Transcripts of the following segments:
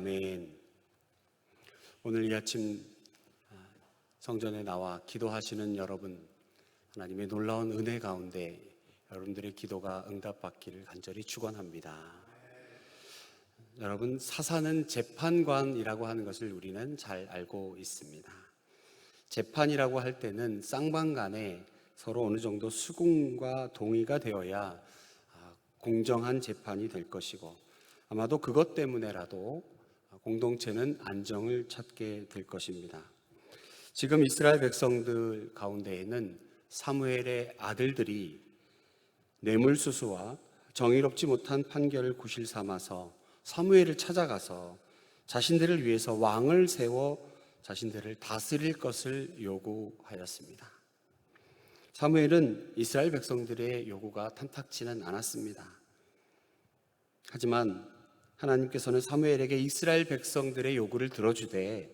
아멘. 오늘 이 아침 성전에 나와 기도하시는 여러분, 하나님의 놀라운 은혜 가운데 여러분들의 기도가 응답받기를 간절히 축원합니다. 여러분, 사사는 재판관이라고 하는 것을 우리는 잘 알고 있습니다. 재판이라고 할 때는 쌍방 간에 서로 어느 정도 수긍과 동의가 되어야 공정한 재판이 될 것이고, 아마도 그것 때문에라도 공동체는 안정을 찾게 될 것입니다. 지금 이스라엘 백성들 가운데에는 사무엘의 아들들이 뇌물수수와 정의롭지 못한 판결을 구실 삼아서 사무엘을 찾아가서 자신들을 위해서 왕을 세워 자신들을 다스릴 것을 요구하였습니다. 사무엘은 이스라엘 백성들의 요구가 탐탁치는 않았습니다. 하지만 하나님께서는 사무엘에게 이스라엘 백성들의 요구를 들어주되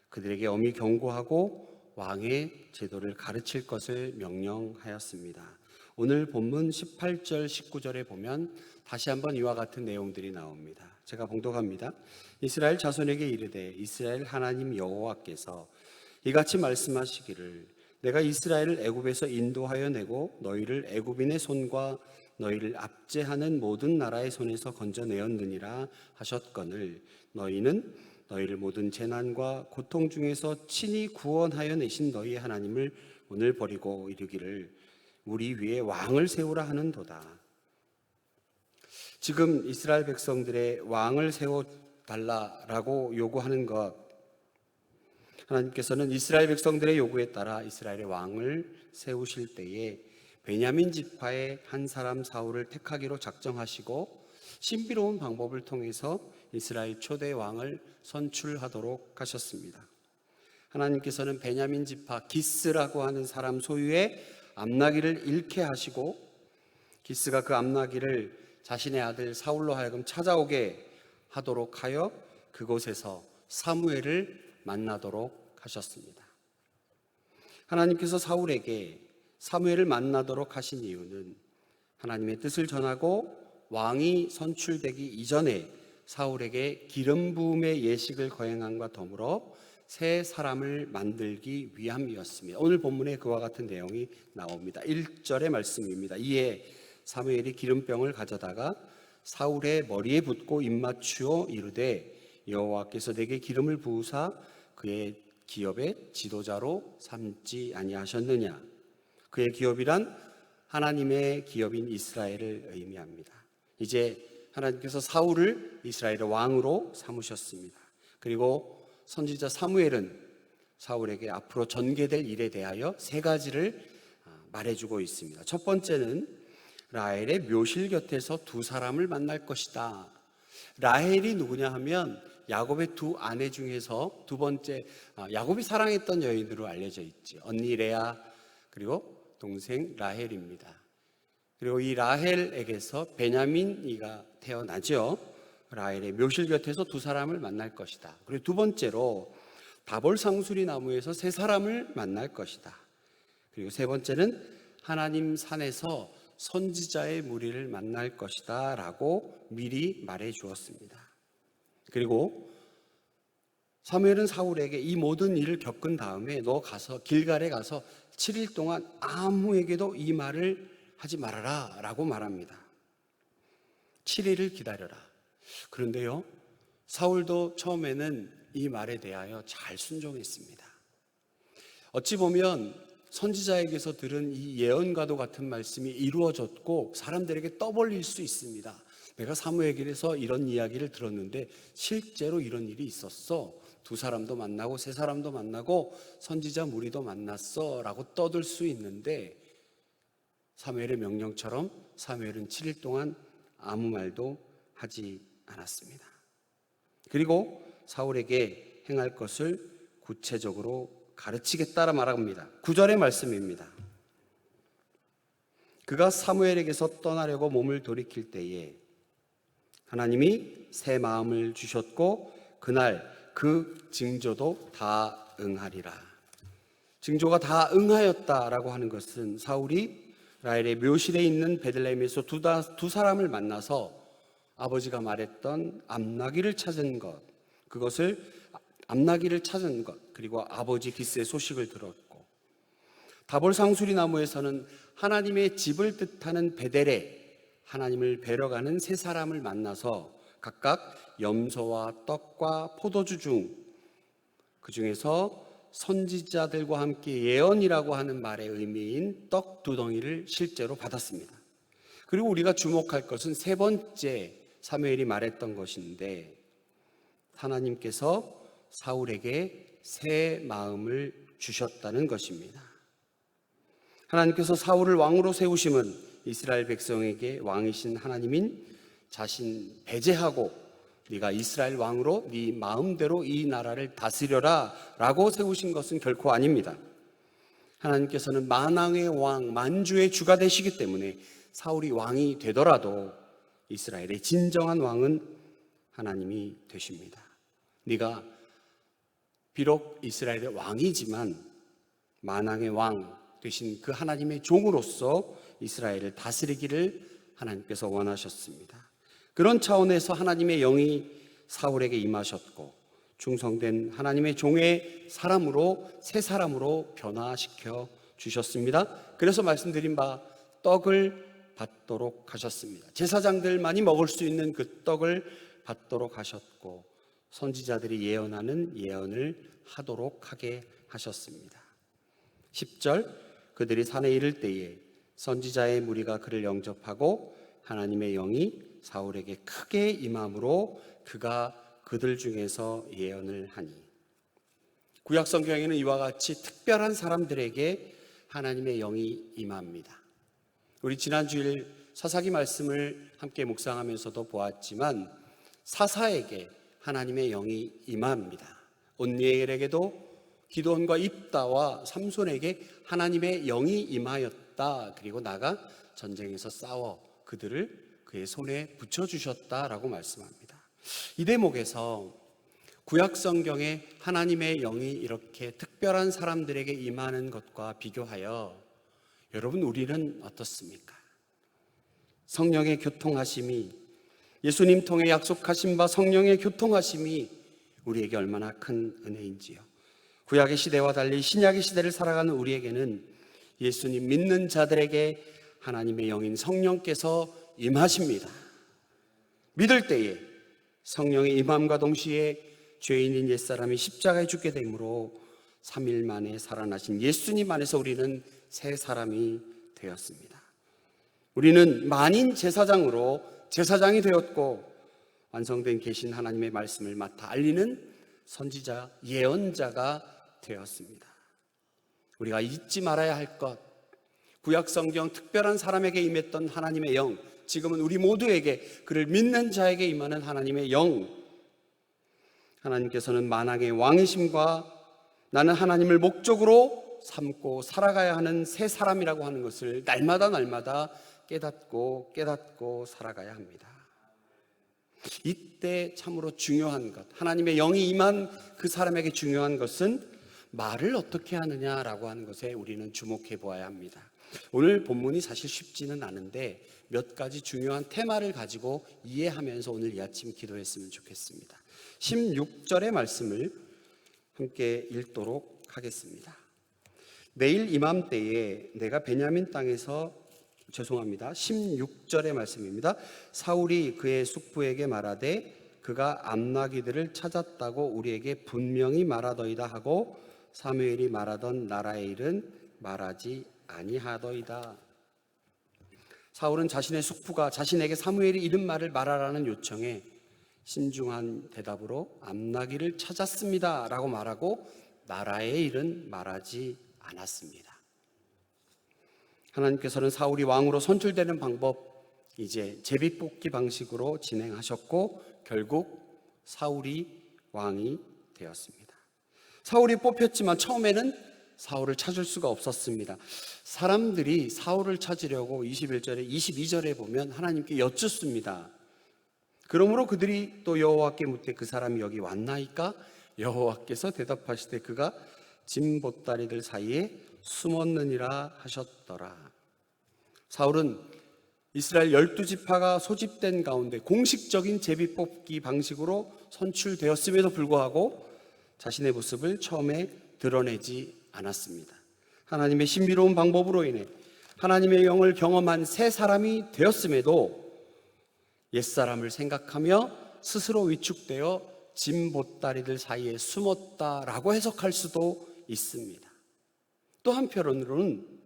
그들에게 엄히 경고하고 왕의 제도를 가르칠 것을 명령하였습니다. 오늘 본문 18절 19절에 보면 다시 한번 이와 같은 내용들이 나옵니다. 제가 봉독합니다. 이스라엘 자손에게 이르되 이스라엘 하나님 여호와께서 이같이 말씀하시기를 내가 이스라엘을 애굽에서 인도하여 내고 너희를 애굽인의 손과 너희를 압제하는 모든 나라의 손에서 건져내었느니라 하셨거늘 너희는 너희를 모든 재난과 고통 중에서 친히 구원하여 내신 너희 하나님을 오늘 버리고 이르기를 우리 위에 왕을 세우라 하는도다. 지금 이스라엘 백성들의 왕을 세워달라라고 요구하는 것, 하나님께서는 이스라엘 백성들의 요구에 따라 이스라엘의 왕을 세우실 때에 베냐민 지파의 한 사람 사울을 택하기로 작정하시고 신비로운 방법을 통해서 이스라엘 초대 왕을 선출하도록 하셨습니다. 하나님께서는 베냐민 지파 기스라고 하는 사람 소유의 암나기를 잃게 하시고 기스가 그 암나기를 자신의 아들 사울로 하여금 찾아오게 하도록 하여 그곳에서 사무엘을 만나도록 하셨습니다. 하나님께서 사울에게 사무엘을 만나도록 하신 이유는 하나님의 뜻을 전하고 왕이 선출되기 이전에 사울에게 기름 부음의 예식을 거행함과 더불어 새 사람을 만들기 위함이었습니다. 오늘 본문에 그와 같은 내용이 나옵니다. 1절의 말씀입니다. 이에 사무엘이 기름병을 가져다가 사울의 머리에 붓고 입맞추어 이르되 여호와께서 내게 기름을 부으사 그의 기업의 지도자로 삼지 아니하셨느냐. 그의 기업이란 하나님의 기업인 이스라엘을 의미합니다. 이제 하나님께서 사울을 이스라엘의 왕으로 삼으셨습니다. 그리고 선지자 사무엘은 사울에게 앞으로 전개될 일에 대하여 세 가지를 말해주고 있습니다. 첫 번째는 라헬의 묘실 곁에서 두 사람을 만날 것이다. 라헬이 누구냐 하면 야곱의 두 아내 중에서 두 번째, 야곱이 사랑했던 여인으로 알려져 있지. 언니 레아 그리고 동생 라헬입니다. 그리고 이 라헬에게서 베냐민이가 태어나죠. 라헬의 묘실 곁에서 두 사람을 만날 것이다. 그리고 두 번째로 다볼 상수리 나무에서 세 사람을 만날 것이다. 그리고 세 번째는 하나님 산에서 선지자의 무리를 만날 것이다 라고 미리 말해 주었습니다. 그리고 사무엘은 사울에게 이 모든 일을 겪은 다음에 너 가서 길갈에 가서 7일 동안 아무에게도 이 말을 하지 말아라 라고 말합니다. 7일을 기다려라. 그런데요, 사울도 처음에는 이 말에 대하여 잘 순종했습니다. 어찌 보면 선지자에게서 들은 이 예언과도 같은 말씀이 이루어졌고 사람들에게 떠벌릴 수 있습니다. 내가 사무엘에게서 이런 이야기를 들었는데 실제로 이런 일이 있었어. 두 사람도 만나고 세 사람도 만나고 선지자 무리도 만났어 라고 떠들 수 있는데 사무엘의 명령처럼 사무엘은 7일 동안 아무 말도 하지 않았습니다. 그리고 사울에게 행할 것을 구체적으로 가르치겠다라 말합니다. 9절의 말씀입니다. 그가 사무엘에게서 떠나려고 몸을 돌이킬 때에 하나님이 새 마음을 주셨고 그날 그 징조도 다 응하리라. 징조가 다 응하였다라고 하는 것은 사울이 라헬의 묘실에 있는 베들레헴에서 두 사람을 만나서 아버지가 말했던 암나기를 찾은 것, 그것을 암나귀를 찾은 것, 그리고 아버지 기스의 소식을 들었고, 다볼 상수리 나무에서는 하나님의 집을 뜻하는 베델에 하나님을 뵈러 가는 세 사람을 만나서 각각 염소와 떡과 포도주 그 중에서 선지자들과 함께 예언이라고 하는 말의 의미인 떡 두 덩이를 실제로 받았습니다. 그리고 우리가 주목할 것은 세 번째 사무엘이 말했던 것인데, 하나님께서 사울에게 새 마음을 주셨다는 것입니다. 하나님께서 사울을 왕으로 세우심은 이스라엘 백성에게 왕이신 하나님인 자신 배제하고 네가 이스라엘 왕으로 네 마음대로 이 나라를 다스려라 라고 세우신 것은 결코 아닙니다. 하나님께서는 만왕의 왕, 만주의 주가 되시기 때문에 사울이 왕이 되더라도 이스라엘의 진정한 왕은 하나님이 되십니다. 네가 비록 이스라엘의 왕이지만 만왕의 왕 되신 그 하나님의 종으로서 이스라엘을 다스리기를 하나님께서 원하셨습니다. 그런 차원에서 하나님의 영이 사울에게 임하셨고 충성된 하나님의 종의 사람으로 새 사람으로 변화시켜 주셨습니다. 그래서 말씀드린 바 떡을 받도록 하셨습니다. 제사장들만이 먹을 수 있는 그 떡을 받도록 하셨고 선지자들이 예언하는 예언을 하도록 하게 하셨습니다. 10절, 그들이 산에 이를 때에 선지자의 무리가 그를 영접하고 하나님의 영이 사울에게 크게 임함으로 그가 그들 중에서 예언을 하니. 구약 성경에는 이와 같이 특별한 사람들에게 하나님의 영이 임합니다. 우리 지난 주일 사사기 말씀을 함께 묵상하면서도 보았지만 사사에게 하나님의 영이 임합니다. 온니엘에게도 기드온과 입다와 삼손에게 하나님의 영이 임하였다. 그리고 나가 전쟁에서 싸워 그들을 그의 손에 붙여주셨다라고 말씀합니다. 이 대목에서 구약 성경에 하나님의 영이 이렇게 특별한 사람들에게 임하는 것과 비교하여 여러분 우리는 어떻습니까? 성령의 교통하심이, 예수님 통해 약속하신 바 성령의 교통하심이 우리에게 얼마나 큰 은혜인지요. 구약의 시대와 달리 신약의 시대를 살아가는 우리에게는 예수님 믿는 자들에게 하나님의 영인 성령께서 임하십니다. 믿을 때에 성령의 임함과 동시에 죄인인 옛사람이 십자가에 죽게 되므로 3일 만에 살아나신 예수님 안에서 우리는 새 사람이 되었습니다. 우리는 만인 제사장으로 제사장이 되었고 완성된 계신 하나님의 말씀을 맡아 알리는 선지자, 예언자가 되었습니다. 우리가 잊지 말아야 할 것, 구약 성경 특별한 사람에게 임했던 하나님의 영, 지금은 우리 모두에게 그를 믿는 자에게 임하는 하나님의 영. 하나님께서는 만왕의 왕이심과 나는 하나님을 목적으로 삼고 살아가야 하는 새 사람이라고 하는 것을 날마다 깨닫고 살아가야 합니다. 이때 참으로 중요한 것, 하나님의 영이 임한 그 사람에게 중요한 것은 말을 어떻게 하느냐라고 하는 것에 우리는 주목해 보아야 합니다. 오늘 본문이 사실 쉽지는 않은데 몇 가지 중요한 테마를 가지고 이해하면서 오늘 이 아침 기도했으면 좋겠습니다. 16절의 말씀을 함께 읽도록 하겠습니다. 내일 이맘때에 내가 베냐민 땅에서 16절의 말씀입니다. 사울이 그의 숙부에게 말하되 그가 암나귀들을 찾았다고 우리에게 분명히 말하더이다 하고 사무엘이 말하던 나라의 일은 말하지 아니하더이다. 사울은 자신의 숙부가 자신에게 사무엘이 이른 말을 말하라는 요청에 신중한 대답으로 암나귀를 찾았습니다 라고 말하고 나라의 일은 말하지 않았습니다. 하나님께서는 사울이 왕으로 선출되는 방법 이제 제비뽑기 방식으로 진행하셨고 결국 사울이 왕이 되었습니다. 사울이 뽑혔지만 처음에는 사울을 찾을 수가 없었습니다. 사람들이 사울을 찾으려고 21절에 22절에 보면 하나님께 여쭙습니다. 그러므로 그들이 또 여호와께 묻되 그 사람이 여기 왔나이까? 여호와께서 대답하시되 그가 짐 보따리들 사이에 숨었느니라 하셨더라. 사울은 이스라엘 12지파가 소집된 가운데 공식적인 제비뽑기 방식으로 선출되었음에도 불구하고 자신의 모습을 처음에 드러내지 않았습니다. 하나님의 신비로운 방법으로 인해 하나님의 영을 경험한 새 사람이 되었음에도 옛사람을 생각하며 스스로 위축되어 짐 보따리들 사이에 숨었다라고 해석할 수도 있습니다. 또 한편으로는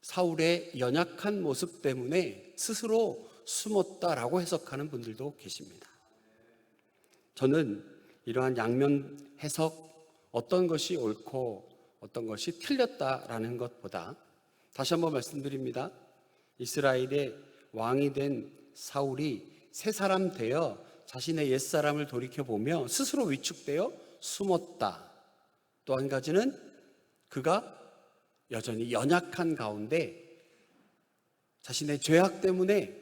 사울의 연약한 모습 때문에 스스로 숨었다라고 해석하는 분들도 계십니다. 저는 이러한 양면 해석, 어떤 것이 옳고 어떤 것이 틀렸다라는 것보다 다시 한번 말씀드립니다. 이스라엘의 왕이 된 사울이 새 사람 되어 자신의 옛사람을 돌이켜보며 스스로 위축되어 숨었다. 또 한 가지는 그가 여전히 연약한 가운데 자신의 죄악 때문에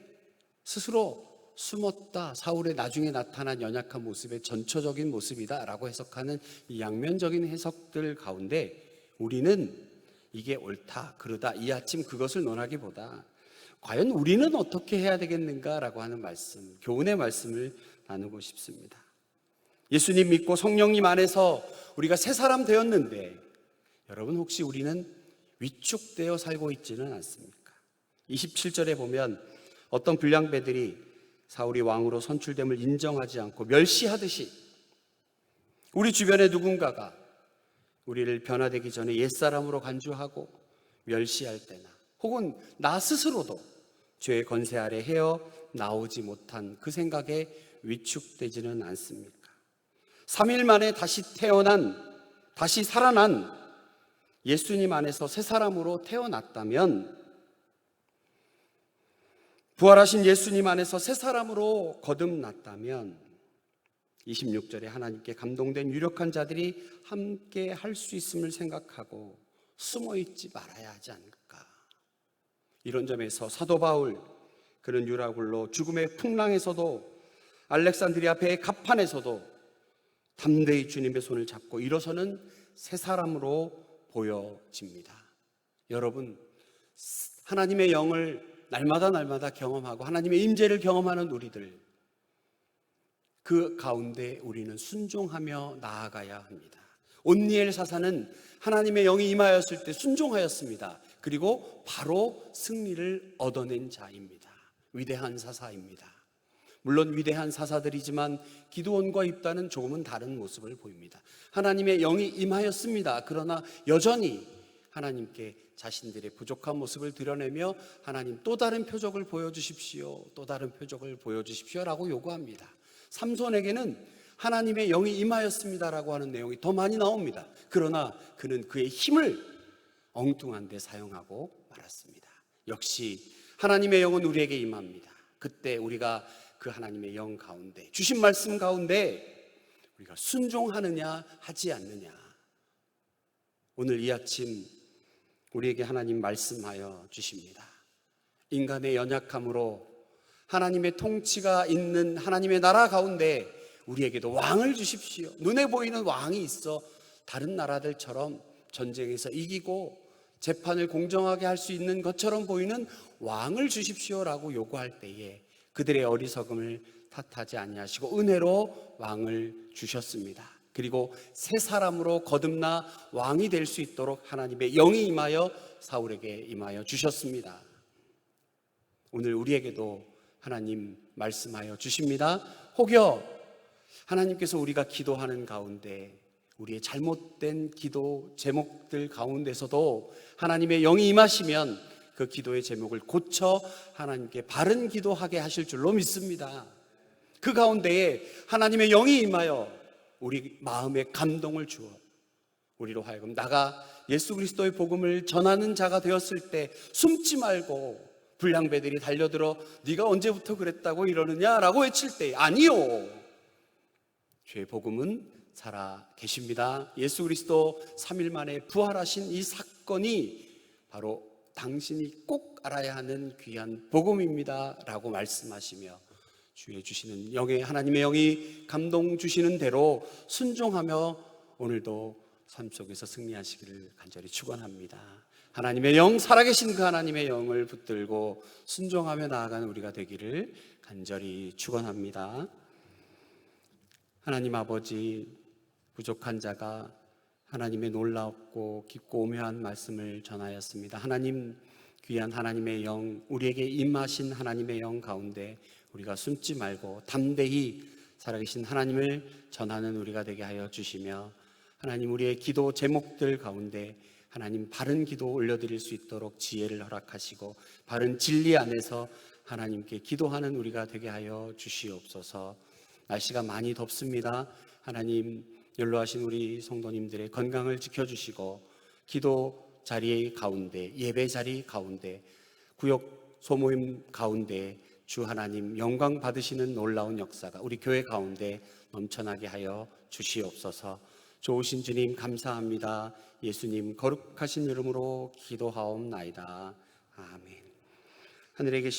스스로 숨었다. 사울의 나중에 나타난 연약한 모습의 전초적인 모습이다라고 해석하는 이 양면적인 해석들 가운데 우리는 이게 옳다, 그러다 이 아침 그것을 논하기보다 과연 우리는 어떻게 해야 되겠는가라고 하는 말씀, 교훈의 말씀을 나누고 싶습니다. 예수님 믿고 성령님 안에서 우리가 새 사람 되었는데 여러분 혹시 우리는 위축되어 살고 있지는 않습니까? 27절에 보면 어떤 불량배들이 사울이 왕으로 선출됨을 인정하지 않고 멸시하듯이 우리 주변에 누군가가 우리를 변화되기 전에 옛사람으로 간주하고 멸시할 때나 혹은 나 스스로도 죄의 권세 아래 헤어나오지 못한 그 생각에 위축되지는 않습니까? 3일 만에 다시 태어난, 다시 살아난 예수님 안에서 새 사람으로 태어났다면, 부활하신 예수님 안에서 새 사람으로 거듭났다면 26절에 하나님께 감동된 유력한 자들이 함께 할 수 있음을 생각하고 숨어있지 말아야 하지 않을까. 이런 점에서 사도 바울, 그는 유라굴로 죽음의 풍랑에서도 알렉산드리아 배의 갑판에서도 담대히 주님의 손을 잡고 일어서는 새 사람으로 보여집니다. 여러분, 하나님의 영을 날마다 경험하고 하나님의 임재를 경험하는 우리들, 그 가운데 우리는 순종하며 나아가야 합니다. 온니엘 사사는 하나님의 영이 임하였을 때 순종하였습니다. 그리고 바로 승리를 얻어낸 자입니다. 위대한 사사입니다. 물론 위대한 사사들이지만 기드온과 입다는 조금은 다른 모습을 보입니다. 하나님의 영이 임하였습니다. 그러나 여전히 하나님께 자신들의 부족한 모습을 드러내며 하나님 또 다른 표적을 보여주십시오, 또 다른 표적을 보여주십시오라고 요구합니다. 삼손에게는 하나님의 영이 임하였습니다라고 하는 내용이 더 많이 나옵니다. 그러나 그는 그의 힘을 엉뚱한 데 사용하고 말았습니다. 역시 하나님의 영은 우리에게 임합니다. 그때 우리가 그 하나님의 영 가운데, 주신 말씀 가운데 우리가 순종하느냐 하지 않느냐, 오늘 이 아침 우리에게 하나님 말씀하여 주십니다. 인간의 연약함으로 하나님의 통치가 있는 하나님의 나라 가운데 우리에게도 왕을 주십시오. 눈에 보이는 왕이 있어 다른 나라들처럼 전쟁에서 이기고 재판을 공정하게 할 수 있는 것처럼 보이는 왕을 주십시오라고 요구할 때에 그들의 어리석음을 탓하지 아니하시고 은혜로 왕을 주셨습니다. 그리고 새 사람으로 거듭나 왕이 될 수 있도록 하나님의 영이 임하여 사울에게 임하여 주셨습니다. 오늘 우리에게도 하나님 말씀하여 주십니다. 혹여 하나님께서 우리가 기도하는 가운데 우리의 잘못된 기도 제목들 가운데서도 하나님의 영이 임하시면 그 기도의 제목을 고쳐 하나님께 바른 기도하게 하실 줄로 믿습니다. 그 가운데에 하나님의 영이 임하여 우리 마음에 감동을 주어 우리로 하여금 나가 예수 그리스도의 복음을 전하는 자가 되었을 때 숨지 말고 불량배들이 달려들어 네가 언제부터 그랬다고 이러느냐라고 외칠 때 아니요, 주의 복음은 살아 계십니다. 예수 그리스도 3일 만에 부활하신 이 사건이 바로 당신이 꼭 알아야 하는 귀한 복음입니다 라고 말씀하시며 주의 주시는 영의 하나님의 영이 감동 주시는 대로 순종하며 오늘도 삶 속에서 승리하시기를 간절히 축원합니다. 하나님의 영, 살아계신 그 하나님의 영을 붙들고 순종하며 나아가는 우리가 되기를 간절히 축원합니다. 하나님 아버지, 부족한 자가 하나님의 놀랍고 깊고 오묘한 말씀을 전하였습니다. 하나님, 귀한 하나님의 영, 우리에게 임하신 하나님의 영 가운데 우리가 숨지 말고 담대히 살아계신 하나님을 전하는 우리가 되게 하여 주시며, 하나님, 우리의 기도 제목들 가운데 하나님 바른 기도 올려드릴 수 있도록 지혜를 허락하시고 바른 진리 안에서 하나님께 기도하는 우리가 되게 하여 주시옵소서. 날씨가 많이 덥습니다. 하나님, 연로하신 우리 성도님들의 건강을 지켜주시고 기도 자리 가운데, 예배 자리 가운데, 구역 소모임 가운데 주 하나님 영광 받으시는 놀라운 역사가 우리 교회 가운데 넘쳐나게 하여 주시옵소서. 좋으신 주님 감사합니다. 예수님 거룩하신 이름으로 기도하옵나이다. 아멘. 하늘에 계신